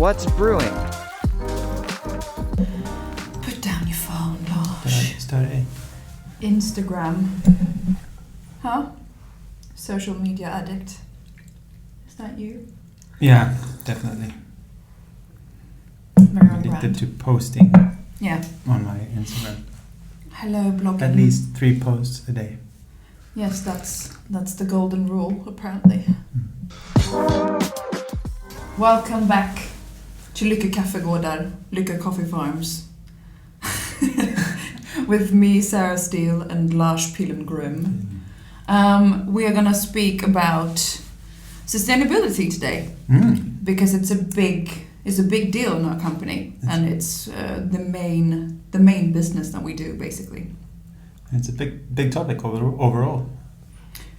What's brewing? Put down your phone, Lars. Start Instagram. Huh? Social media addict. Is that you? Yeah, definitely. Very on Addicted brand. to posting Yeah. on my Instagram. Hello, blogging. At least 3 posts a day. Yes, that's the golden rule, apparently. Welcome back to Lycka Kaffegårdar, Lycka Coffee Farms. With me, Sarah Steele, and Lars Pilgrim. We are gonna speak about sustainability today because it's a big deal in our company, and it's the main business that we do, basically. It's a big topic overall.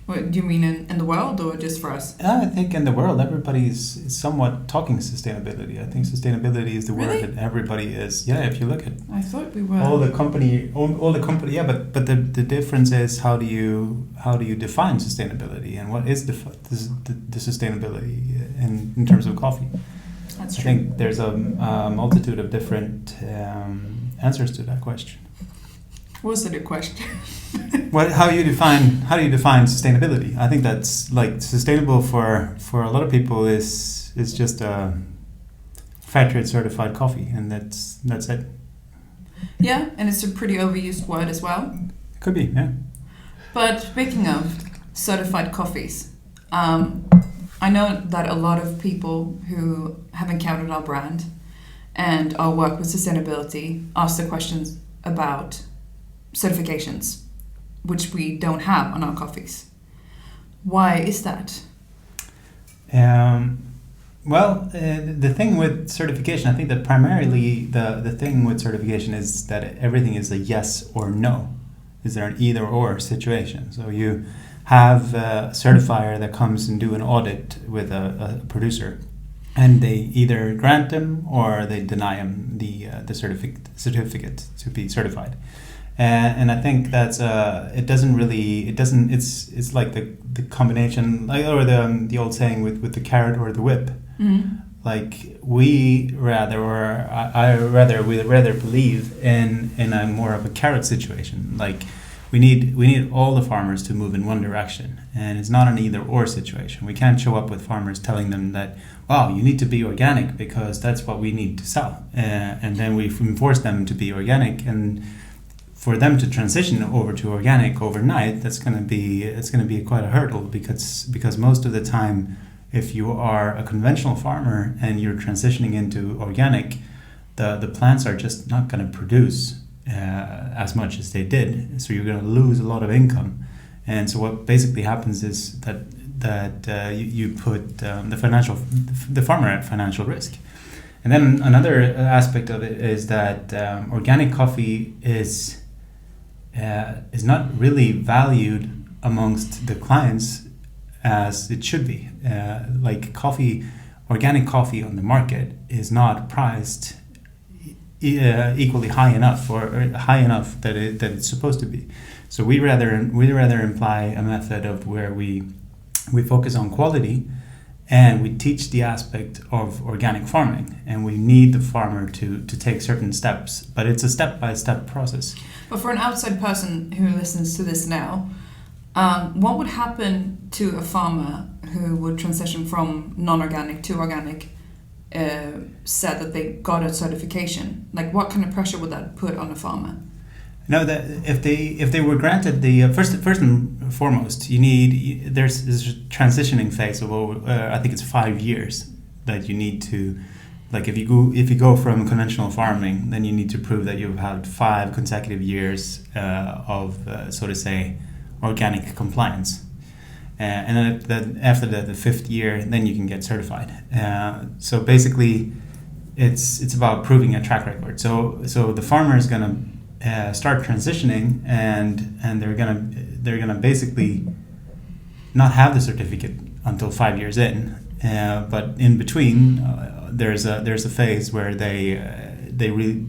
What, do you mean in the world or just for us? I think in the world, everybody is somewhat talking sustainability. I think sustainability is the Really? word that everybody is. Yeah, if you look at I thought we were. all the company. Yeah, but the difference is how do you define sustainability, and what is the sustainability in terms of coffee? That's I true. think there's a multitude of different answers to that question. Was it a question? How do you define sustainability? I think that's like sustainable for a lot of people is just a fair trade certified coffee, and that's it. Yeah, and it's a pretty overused word as well. Could be, yeah. But speaking of certified coffees, I know that a lot of people who have encountered our brand and our work with sustainability ask the questions about certifications, which we don't have on our coffees. Why is that? The thing with certification, I think that primarily the thing with certification is that everything is a yes or no. Is there an either or situation? So you have a certifier that comes and do an audit with a producer, and they either grant them or they deny them the certificate to be certified. And I think that's it's like the combination, like, or the old saying with the carrot or the whip. Mm-hmm. Like we rather believe in a more of a carrot situation. Like we need all the farmers to move in one direction, and it's not an either or situation. We can't show up with farmers telling them that, wow, you need to be organic because that's what we need to sell, and then we force them to be organic, and for them to transition over to organic overnight, it's going to be quite a hurdle because most of the time, if you are a conventional farmer and you're transitioning into organic, the plants are just not going to produce as much as they did, so you're going to lose a lot of income. And so what basically happens is that you put the farmer at financial risk. And then another aspect of it is that organic coffee is not really valued amongst the clients as it should be. Like organic coffee on the market is not priced equally high enough or high enough that it's supposed to be. So we rather imply a method of where we focus on quality, and we teach the aspect of organic farming, and we need the farmer to take certain steps, but it's a step-by-step process. But for an outside person who listens to this now, what would happen to a farmer who would transition from non-organic to organic, said that they got a certification? Like, what kind of pressure would that put on a farmer? No, that if they were granted the first and foremost, there's a transitioning phase of I think it's 5 years that you need to, like if you go from conventional farming, then you need to prove that you've had 5 consecutive years of so to say organic compliance, and then after the 5th year, then you can get certified. So basically, it's about proving a track record. So the farmer is gonna start transitioning, and they're gonna basically not have the certificate until 5 years in, but in between there's a phase where they really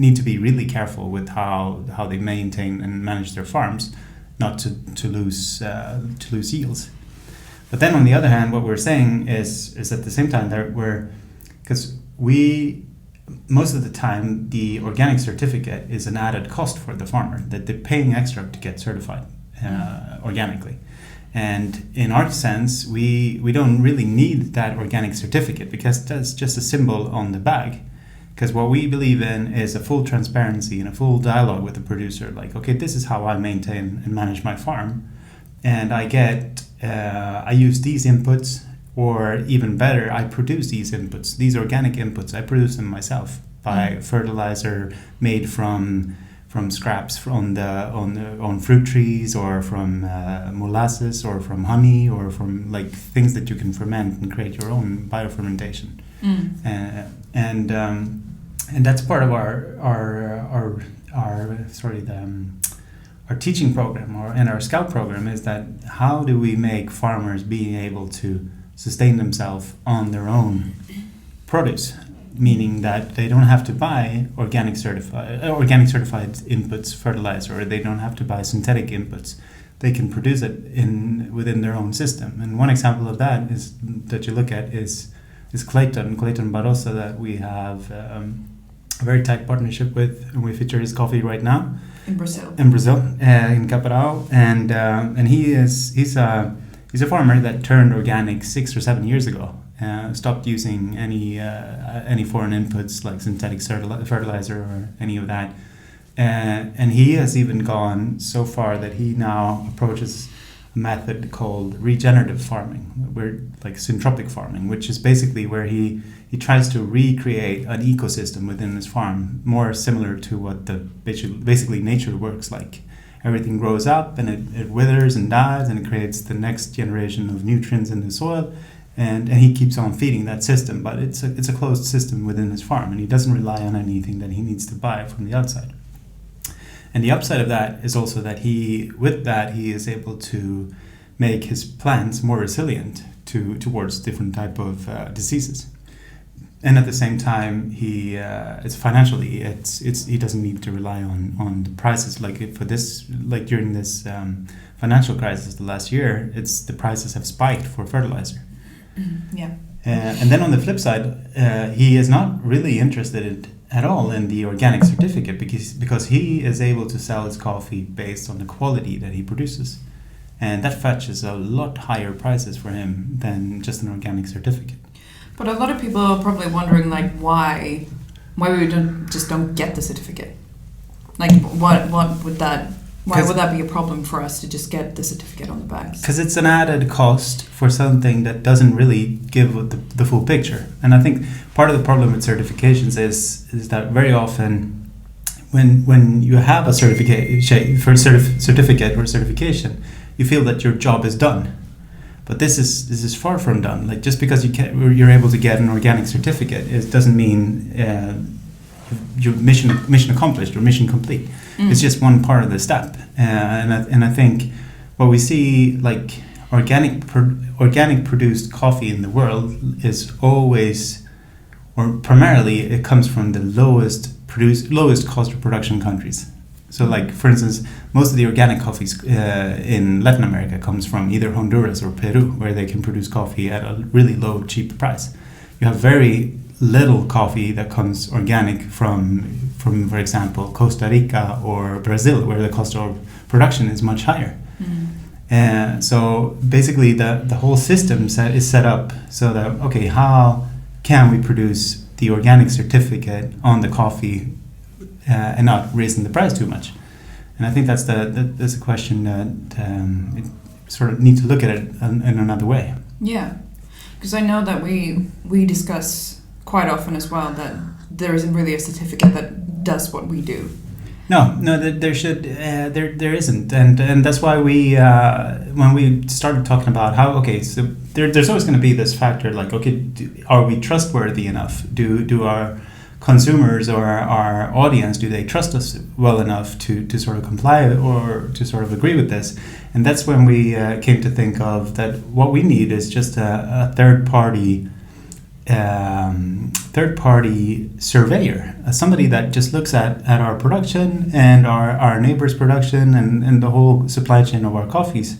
need to be really careful with how they maintain and manage their farms, not to lose yields. But then on the other hand, what we're saying is at the same time that because most of the time, the organic certificate is an added cost for the farmer, that they're paying extra to get certified organically. And in our sense, we don't really need that organic certificate, because that's just a symbol on the bag. Because what we believe in is a full transparency and a full dialogue with the producer. Like, okay, this is how I maintain and manage my farm, and I use these inputs, or even better, I produce these inputs, these organic inputs. I produce them myself by fertilizer made from scraps on fruit trees, or from molasses, or from honey, or from like things that you can ferment and create your own biofermentation. And that's part of our teaching program, and our scout program, is that how do we make farmers being able to sustain themselves on their own produce, meaning that they don't have to buy organic certified inputs, fertilizer, or they don't have to buy synthetic inputs. They can produce it within their own system. And one example of that is that you look at is Clayton Barroso, that we have a very tight partnership with, and we feature his coffee right now in Brazil, in Caparao, and he's a farmer that turned organic 6 or 7 years ago. Stopped using any foreign inputs like synthetic fertilizer or any of that, and he has even gone so far that he now approaches a method called regenerative farming, where like syntropic farming, which is basically where he tries to recreate an ecosystem within his farm, more similar to what basically nature works like. Everything grows up and it withers and dies, and it creates the next generation of nutrients in the soil, and he keeps on feeding that system. But it's a closed system within his farm, and he doesn't rely on anything that he needs to buy from the outside. And the upside of that is also that he is able to make his plants more resilient towards different type of diseases. And at the same time, he doesn't need to rely on the prices. Like during this financial crisis the last year, the prices have spiked for fertilizer. Yeah. And then on the flip side, he is not really interested at all in the organic certificate, because he is able to sell his coffee based on the quality that he produces, and that fetches a lot higher prices for him than just an organic certificate. But a lot of people are probably wondering, like, why we don't get the certificate. Like, what would that? Why would that be a problem for us to just get the certificate on the bags? Because it's an added cost for something that doesn't really give the full picture. And I think part of the problem with certifications is that very often, when you have a certificate or certification, you feel that your job is done. But this is far from done. Like, just because you're able to get an organic certificate, it doesn't mean your mission accomplished or mission complete. It's just one part of the step, and I think what we see, like organic produced coffee in the world, is always, or primarily, it comes from the lowest cost of production countries. So, like, for instance, most of the organic coffees in Latin America comes from either Honduras or Peru, where they can produce coffee at a really low, cheap price. You have very little coffee that comes organic from, for example, Costa Rica or Brazil, where the cost of production is much higher. So basically, the whole system is set up so that, okay, how can we produce the organic certificate on the coffee and not raising the price too much? And I think that's a question that it sort of need to look at it in another way. Yeah, because I know that we discuss quite often as well that there isn't really a certificate that does what we do. No, there isn't, and that's why we when we started talking about how, okay, so there's always going to be this factor, like, okay, are we trustworthy enough? Do our consumers or our audience, do they trust us well enough to sort of comply or to sort of agree with this? And that's when we came to think of that what we need is just a third party surveyor, somebody that just looks at our production and our neighbor's production and the whole supply chain of our coffees,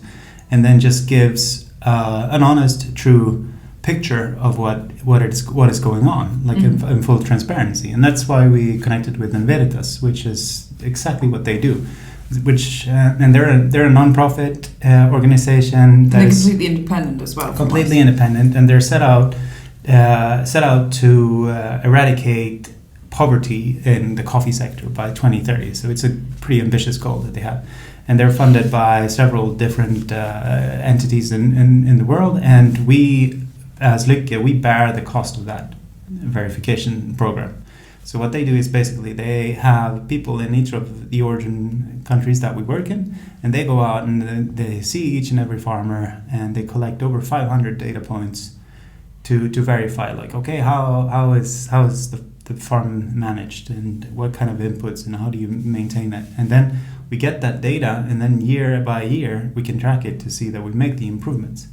and then just gives an honest, true picture of what is going on, like in full transparency. And that's why we connected with Enveritas, which is exactly what they do. Which and they're a non-profit organization that is completely independent as well. Completely independent, and they're set out to eradicate poverty in the coffee sector by 2030. So it's a pretty ambitious goal that they have, and they're funded by several different entities in the world. And we, as Lykke, we bear the cost of that verification program. So what they do is basically they have people in each of the origin countries that we work in, and they go out and they see each and every farmer, and they collect over 500 data points to verify, like, okay, how is the farm managed, and what kind of inputs, and how do you maintain it? And then we get that data, and then year by year we can track it to see that we make the improvements.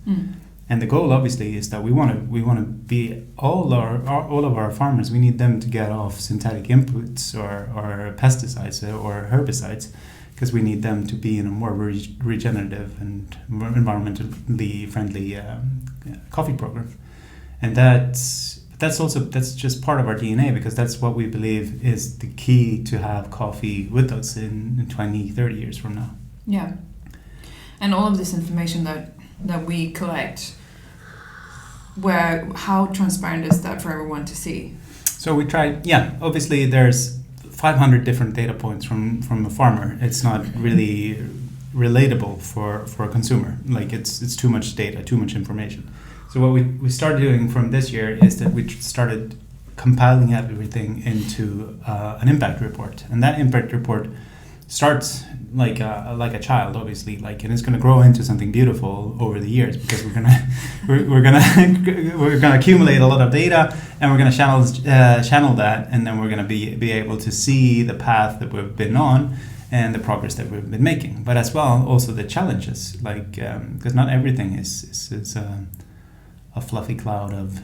And the goal, obviously, is that we want to be all of our farmers. We need them to get off synthetic inputs or pesticides or herbicides, because we need them to be in a more regenerative and more environmentally friendly coffee program. And that's just part of our DNA, because that's what we believe is the key to have coffee with us in 20, 30 years from now. Yeah, and all of this information that we collect, how transparent is that for everyone to see? So we tried, obviously there's 500 different data points from a farmer. It's not really relatable for a consumer. Like it's too much data, too much information. So what we started doing from this year is that we started compiling everything into an impact report. And that impact report starts like a child, obviously, and it's going to grow into something beautiful over the years, because we're gonna accumulate a lot of data, and we're gonna channel that, and then we're gonna be able to see the path that we've been on and the progress that we've been making, but as well also the challenges, because not everything is a fluffy cloud of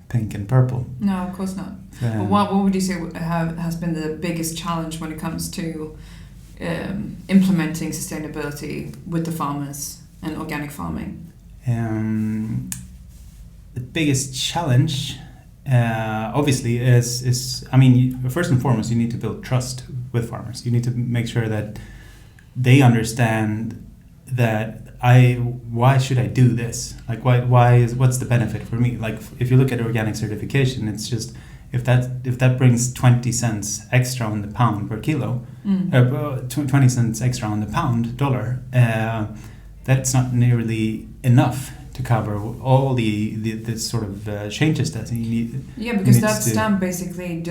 pink and purple. No, of course not. But what would you say has been the biggest challenge when it comes to implementing sustainability with the farmers and organic farming? The biggest challenge, obviously, is first and foremost, you need to build trust with farmers. You need to make sure that they understand that why should I do this? Like, what's the benefit for me? Like, if you look at organic certification, it's just if that brings 20 cents extra on the pound per kilo, 20 cents extra on the pound dollar, that's not nearly enough to cover all the sort of changes that you need. Yeah, because that stamp basically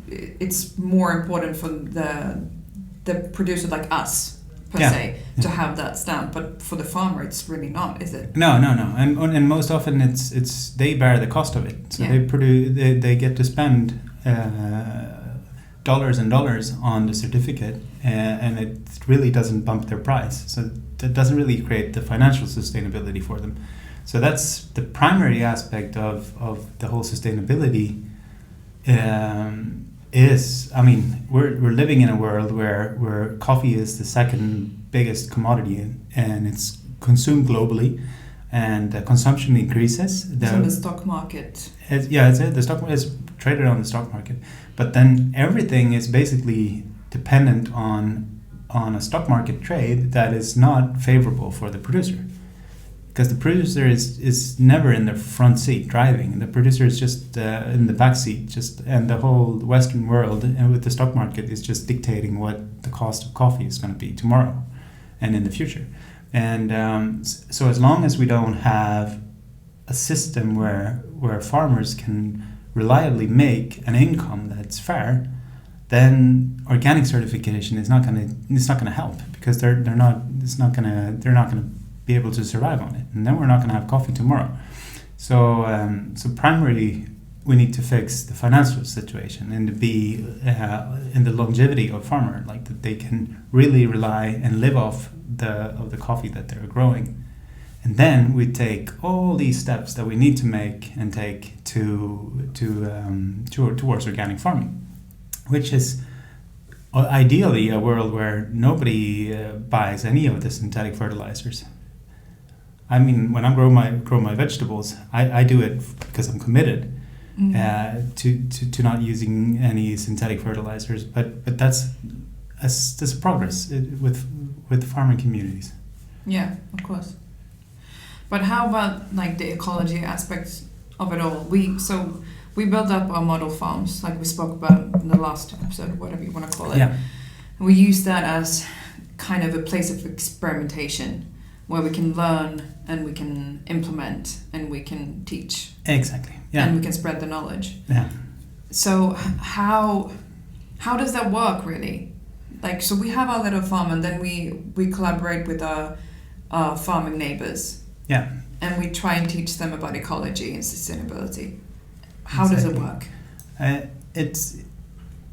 it's more important for the producer like us, per se, to have that stamp, but for the farmer it's really not, is it? No, and most often it's they bear the cost of it, so they get to spend dollars and dollars on the certificate, and it really doesn't bump their price, so that doesn't really create the financial sustainability for them. So that's the primary aspect of the whole sustainability. We're living in a world where coffee is the second biggest commodity, and it's consumed globally, and consumption increases. So the stock market. The stock market is traded on the stock market, but then everything is basically dependent on a stock market trade that is not favorable for the producer. Because the producer is never in the front seat driving. The producer is just in the back seat, and the whole Western world and with the stock market is just dictating what the cost of coffee is going to be tomorrow and in the future. And so as long as we don't have a system where farmers can reliably make an income that's fair, then organic certification is not going to help, because they're not going to be able to survive on it, and then we're not going to have coffee tomorrow. So primarily we need to fix the financial situation and to be in the longevity of farmer, like that they can really rely and live off the coffee that they're growing. And then we take all these steps that we need to make and take towards organic farming, which is ideally a world where nobody buys any of the synthetic fertilizers. I mean, when I grow my vegetables, I do it because I'm committed to not using any synthetic fertilizers. But that's a progress with farming communities. Yeah, of course. But how about like the ecology aspects of it all? We built up our model farms, like we spoke about in the last episode, whatever you want to call it. Yeah. And we use that as kind of a place of experimentation where we can learn and we can implement and we can teach. Exactly. Yeah. And we can spread the knowledge. Yeah. So how does that work really? Like, so we have our little farm and then we collaborate with our farming neighbors. Yeah. And we try and teach them about ecology and sustainability. How does it work? It's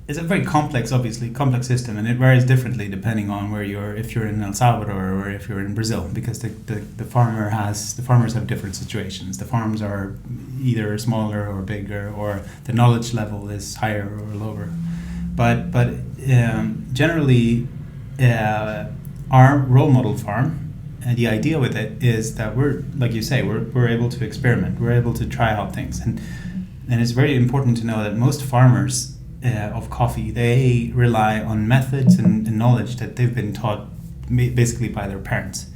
a very complex system, and it varies differently depending on if you're in El Salvador or if you're in Brazil, because the farmers have different situations. The farms are either smaller or bigger, or the knowledge level is higher or lower. But generally, our role model farm. And the idea with it is that we're, like you say, we're able to experiment. We're able to try out things, and it's very important to know that most farmers of coffee, they rely on methods and knowledge that they've been taught basically by their parents,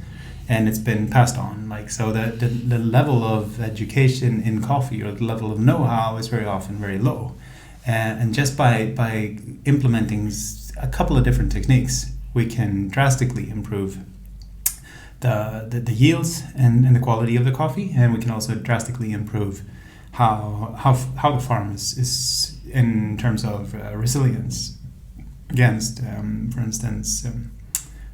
and it's been passed on. Like, so the level of education in coffee, or the level of know-how, is very often very low, and just by implementing a couple of different techniques, we can drastically improve the yields and the quality of the coffee, and we can also drastically improve how the farm is in terms of resilience against, for instance,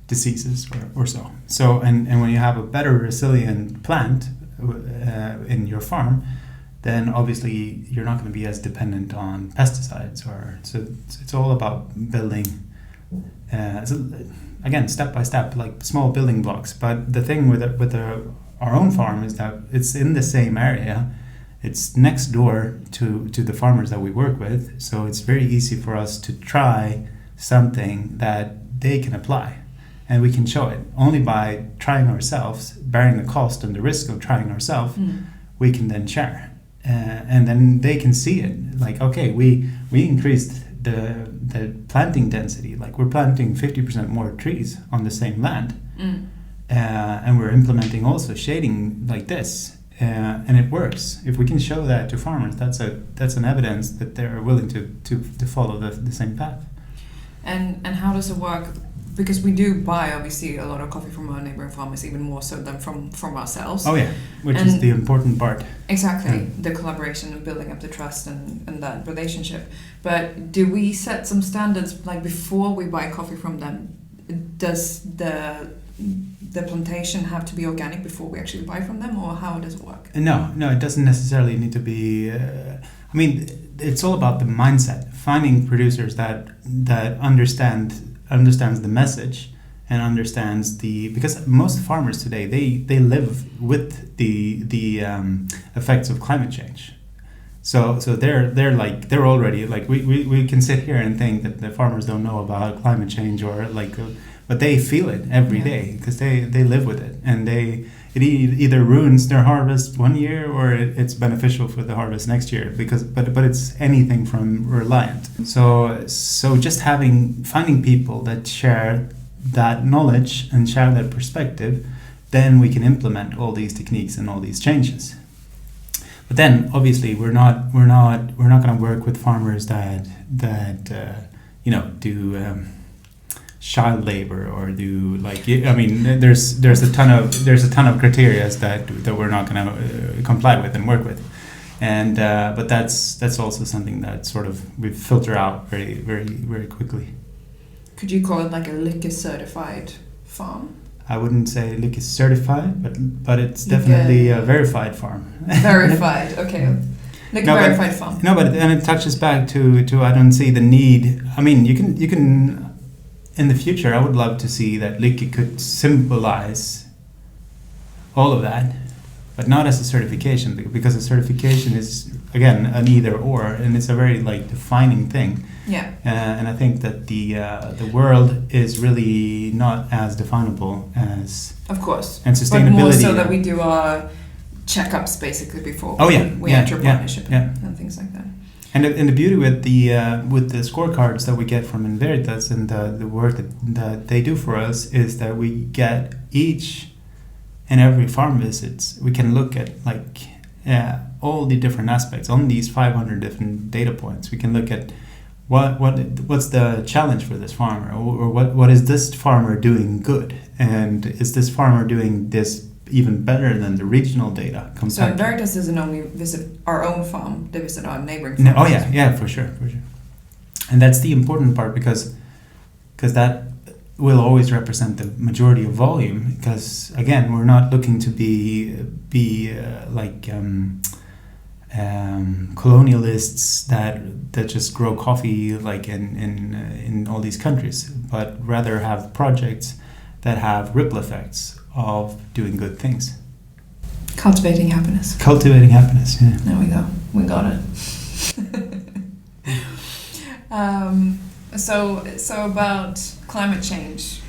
diseases or so. So and when you have a better resilient plant in your farm, then obviously you're not going to be as dependent on pesticides. So it's all about building. Again, step by step, like small building blocks. But the thing with our own farm is that it's in the same area. It's next door to the farmers that we work with. So it's very easy for us to try something that they can apply. And we can show it. Only by trying ourselves, bearing the cost and the risk of trying ourselves, we can then share. And then they can see it. Like, okay, we increased the planting density, like we're planting 50% more trees on the same land, and we're implementing also shading like this, and it works. If we can show that to farmers, that's an evidence that they're willing to follow the same path. And how does it work? Because we do buy obviously a lot of coffee from our neighboring farmers, even more so than from ourselves. Oh yeah, which is the important part. Exactly, the collaboration and building up the trust and that relationship. But do we set some standards, like before we buy coffee from them? Does the plantation have to be organic before we actually buy from them, or how does it work? No, it doesn't necessarily need to be. I mean, it's all about the mindset. Finding producers that understands the message and understands because most farmers today they live with the effects of climate change. So they're already like we can sit here and think that the farmers don't know about climate change or like, but they feel it every day because they live with it, and it either ruins their harvest one year or it's beneficial for the harvest next year, but it's anything from reliant. So just finding people that share that knowledge and share that perspective, then we can implement all these techniques and all these changes. But then obviously we're not going to work with farmers that do child labor or do there's a ton of criteria that we're not going to comply with and work with, and but that's also something that sort of we filter out very very very quickly. Could you call it like a liquor certified farm? I wouldn't say liquor certified, but it's definitely a verified farm. Verified, okay. Verified farm. No, but and it touches back to I don't see the need. I mean, you can. In the future, I would love to see that Lykke could symbolize all of that, but not as a certification, because a certification is again an either or, and it's a very like defining thing. Yeah. And I think that the world is really not as definable as, of course, and sustainability. But more so that we do our checkups basically before we enter partnership and things like that. And the beauty with the scorecards that we get from Inveritas and the work that they do for us is that we get each and every farm visits. We can look at like all the different aspects on these 500 different data points. We can look at what's the challenge for this farmer, or what is this farmer doing good, and is this farmer doing this even better than the regional data. So Inveritas doesn't only visit our own farm, they visit our neighboring farms. Oh yeah, for sure. And that's the important part, because that will always represent the majority of volume, because again, we're not looking to be like colonialists that just grow coffee like in all these countries, but rather have projects that have ripple effects of doing good things. Cultivating happiness, yeah. There we go. We got it. So about climate change,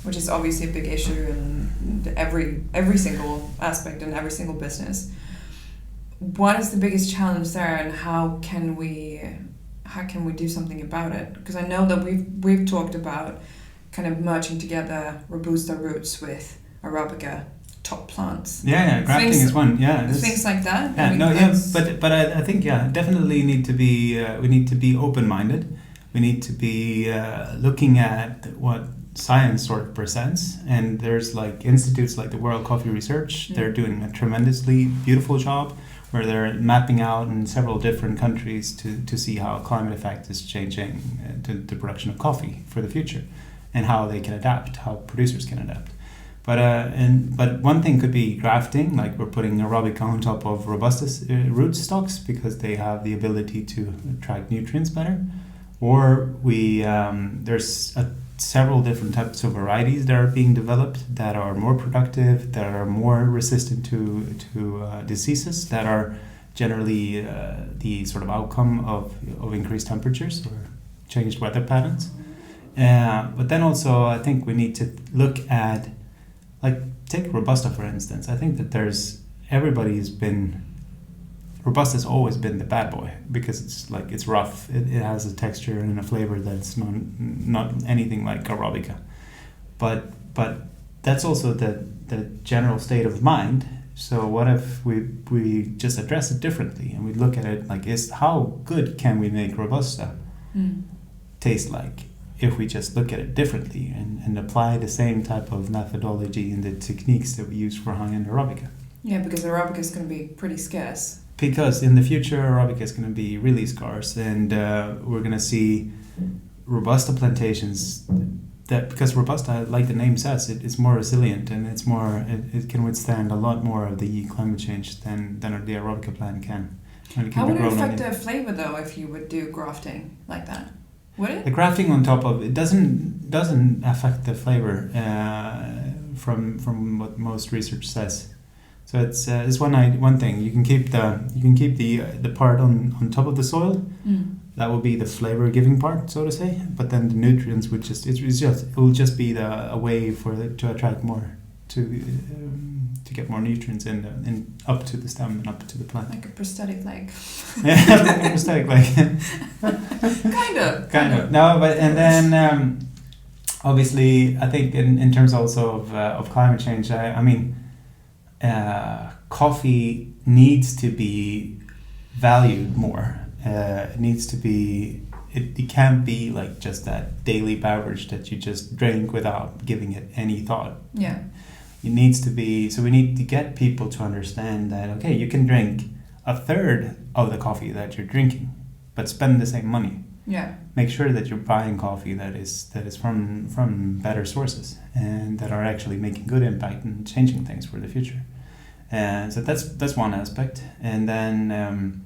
which is obviously a big issue in every single aspect and every single business. What is the biggest challenge there, and how can we do something about it? Because I know that we've talked about kind of merging together Robusta roots with Arabica top plants. Yeah, grafting is one. Yeah, things like that. Yeah, but I think definitely need to be we need to be open-minded. We need to be looking at what science sort of presents, and there's like institutes like the World Coffee Research. They're doing a tremendously beautiful job where they're mapping out in several different countries to see how climate effect is changing the production of coffee for the future, and how they can adapt, how producers can adapt. But one thing could be grafting, like we're putting Arabica on top of Robusta root stocks because they have the ability to attract nutrients better. Or there's several different types of varieties that are being developed that are more productive, that are more resistant to diseases, that are generally the sort of outcome of increased temperatures or changed weather patterns. But then also I think we need to look at, like, take Robusta for instance. I think that Robusta's always been the bad boy because it's rough. It has a texture and a flavor that's not anything like Arabica. But that's also the general state of mind. So what if we just address it differently and we look at it like, how good can we make Robusta taste like if we just look at it differently and apply the same type of methodology and the techniques that we use for high-end Arabica? Yeah, because Arabica is going to be pretty scarce. Because in the future, Arabica is going to be really scarce, and we're going to see Robusta plantations. Because Robusta, like the name says, it's more resilient and it can withstand a lot more of the climate change than the Arabica plant can. How would it affect the flavor though if you would do grafting like that? Would it? The grafting on top of it doesn't affect the flavor from what most research says. So it's one thing. You can keep the part on top of the soil. That will be the flavor giving part, so to say. But then the nutrients would it will just be a way to attract more to get more nutrients in up to the stem and up to the plant. Like a prosthetic leg. Yeah, like a prosthetic leg. Kind of. No, but and then obviously I think in terms also of climate change, I mean. Coffee needs to be valued more. It needs to be. It can't be like just that daily beverage that you just drink without giving it any thought. Yeah. It needs to be. So we need to get people to understand that okay, you can drink a third of the coffee that you're drinking, but spend the same money. Yeah. Make sure that you're buying coffee that is from better sources and that are actually making good impact and changing things for the future. And so that's one aspect. And then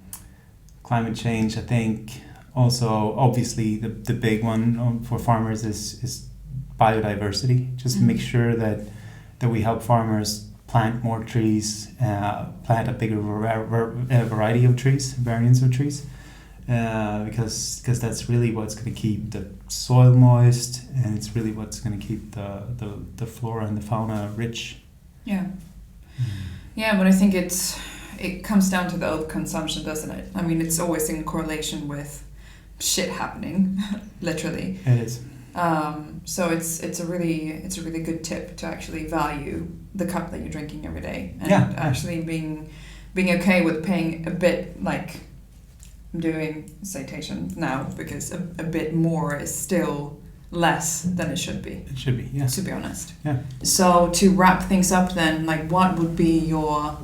climate change, I think also obviously the big one for farmers is biodiversity. Just make sure that we help farmers plant more trees, plant a bigger variety of trees, variants of trees, because that's really what's going to keep the soil moist, and it's really what's going to keep the flora and the fauna rich. Yeah. Yeah, but I think it comes down to the overconsumption, doesn't it? I mean, it's always in correlation with shit happening, literally. It is. So it's a really good tip to actually value the cup that you're drinking every day, and actually being okay with paying a bit, like I'm doing citation now because a bit more is still less than it should be. It should be, yeah. To be honest. Yeah. So to wrap things up then, like what would be your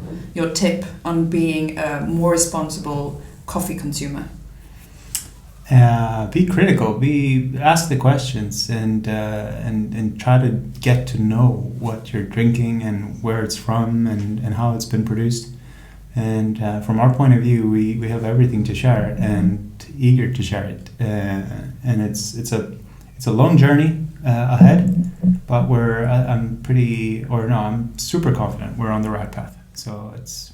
tip on being a more responsible coffee consumer? Be critical. Ask the questions, and try to get to know what you're drinking and where it's from and how it's been produced. And from our point of view, we have everything to share and eager to share it. And it's a long journey ahead, but I'm super confident we're on the right path. So that's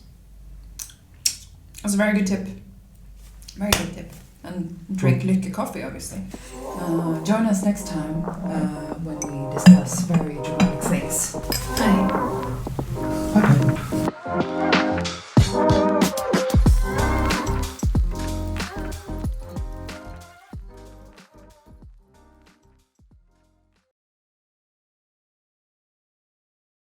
a very good tip. Very good tip. And drink Lykke coffee, obviously. Join us next time when we discuss very